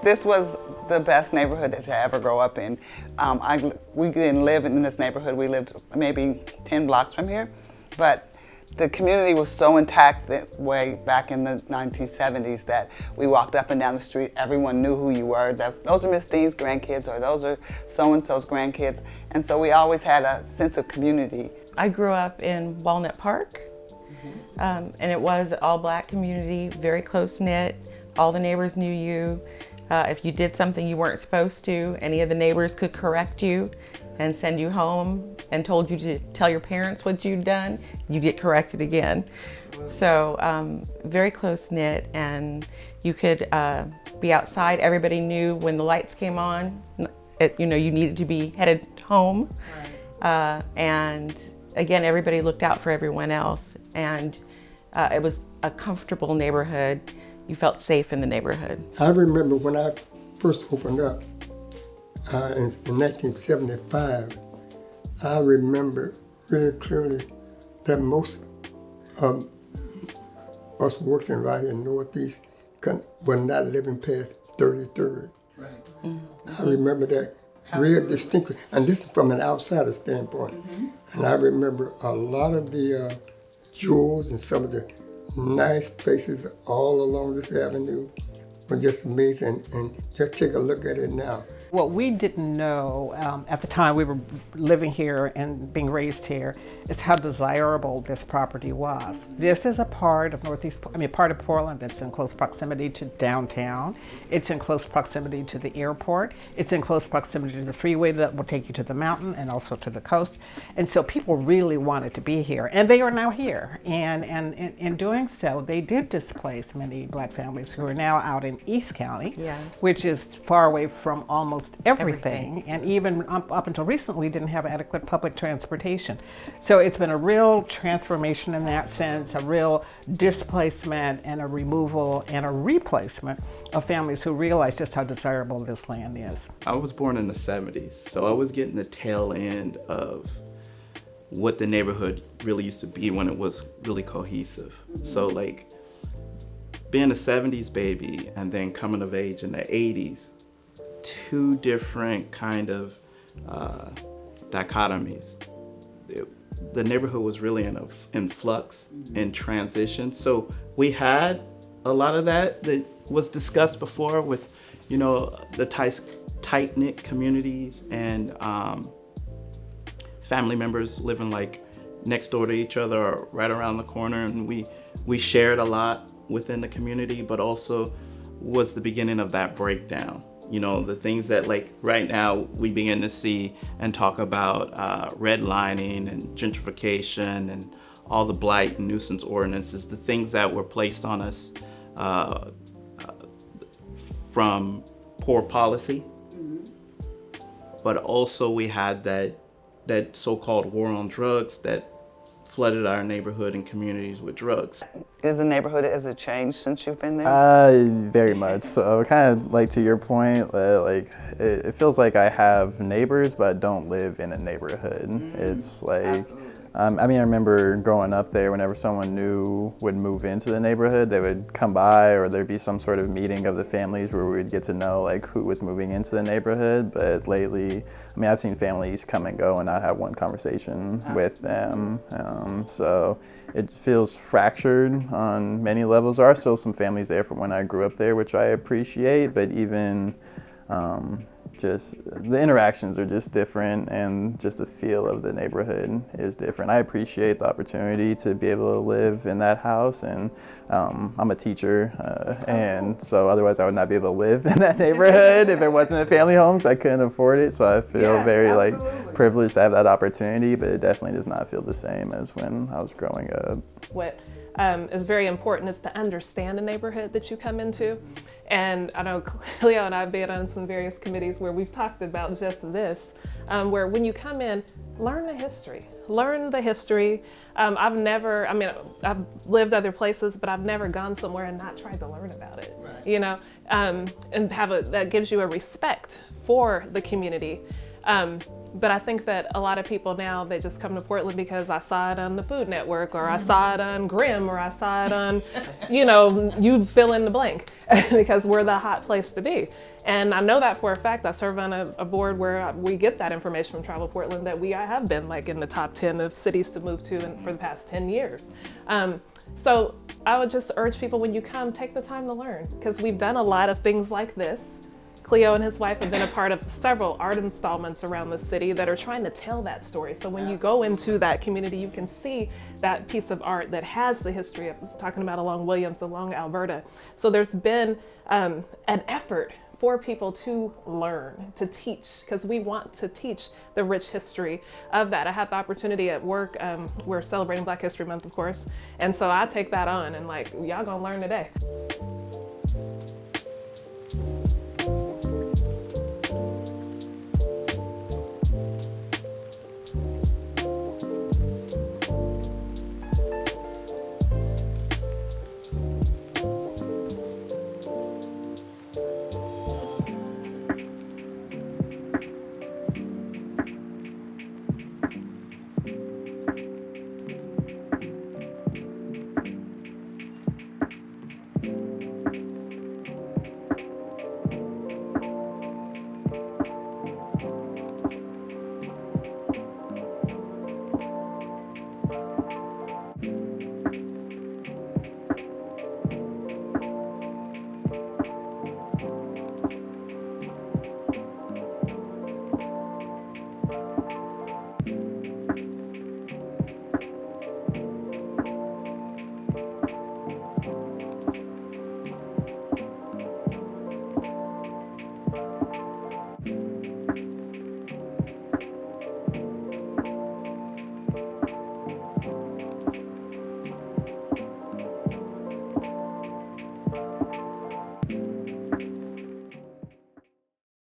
This was the best neighborhood to ever grow up in. We didn't live in this neighborhood. We lived maybe 10 blocks from here, but the community was so intact that way back in the 1970s that we walked up and down the street, everyone knew who you were. Those are Miss Dean's grandkids, or those are so-and-so's grandkids. And so we always had a sense of community. I grew up in Walnut Park, and it was an all-black community, very close-knit. All the neighbors knew you. If you did something you weren't supposed to, any of the neighbors could correct you and send you home and told you to tell your parents what you'd done, you'd get corrected again. So very close-knit, and you could be outside. Everybody knew when the lights came on, you needed to be headed home. And again, everybody looked out for everyone else, and it was a comfortable neighborhood. You felt safe in the neighborhood. I remember when I first opened up in 1975, I remember really clearly that most of us working right in Northeast were not living past 33rd. Right. Mm-hmm. I remember that real distinctly, and this is from an outsider standpoint. Mm-hmm. And I remember a lot of the jewels and some of the nice places all along this avenue were just amazing, and just take a look at it now. What we didn't know at the time we were living here and being raised here is how desirable this property was. This is a part of part of Portland that's in close proximity to downtown. It's in close proximity to the airport. It's in close proximity to the freeway that will take you to the mountain and also to the coast. And so people really wanted to be here, and they are now here. And in doing so, they did displace many black families who are now out in East County, yes, which is far away from almost everything. And even up until recently didn't have adequate public transportation. So it's been a real transformation in that sense, a real displacement and a removal and a replacement of families who realize just how desirable this land is. I was born in the 70s, so I was getting the tail end of what the neighborhood really used to be when it was really cohesive. So like being a 70s baby and then coming of age in the 80s, two different kind of dichotomies. The neighborhood was really in flux, in transition. So we had a lot of that was discussed before with, the tight-knit communities and family members living like next door to each other or right around the corner. And we shared a lot within the community, but also was the beginning of that breakdown. The things that like right now we begin to see and talk about redlining and gentrification and all the blight and nuisance ordinances, the things that were placed on us from poor policy. Mm-hmm. But also we had that so-called war on drugs that flooded our neighborhood and communities with drugs. Has it changed since you've been there? Very much. So kind of like to your point, it feels like I have neighbors, but I don't live in a neighborhood. Mm-hmm. It's like, I remember growing up there, whenever someone new would move into the neighborhood, they would come by, or there'd be some sort of meeting of the families where we would get to know like who was moving into the neighborhood. But lately, I've seen families come and go and not have one conversation with them. So it feels fractured on many levels. There are still some families there from when I grew up there, which I appreciate, but even just the interactions are just different, and just the feel of the neighborhood is different. I appreciate the opportunity to be able to live in that house, and I'm a teacher, and so otherwise I would not be able to live in that neighborhood if it wasn't a family home, so I couldn't afford it. So I feel very privileged to have that opportunity, but it definitely does not feel the same as when I was growing up. What is very important is to understand the neighborhood that you come into. And I know Cleo and I have been on some various committees where we've talked about just this, where when you come in, learn the history. I've lived other places, but I've never gone somewhere and not tried to learn about it, right. And that gives you a respect for the community. But I think that a lot of people now, they just come to Portland because I saw it on the Food Network, or I saw it on Grimm, or I saw it on, you fill in the blank, because we're the hot place to be. And I know that for a fact. I serve on a board where we get that information from Travel Portland, that I have been like in the top 10 of cities to move to for the past 10 years. So I would just urge people, when you come, take the time to learn, because we've done a lot of things like this. Cleo and his wife have been a part of several art installments around the city that are trying to tell that story. So when you go into that community, you can see that piece of art that has the history of, talking about along Williams, along Alberta. So there's been an effort for people to learn, to teach, because we want to teach the rich history of that. I had the opportunity at work, we're celebrating Black History Month, of course, and so I take that on and like, y'all gonna learn today.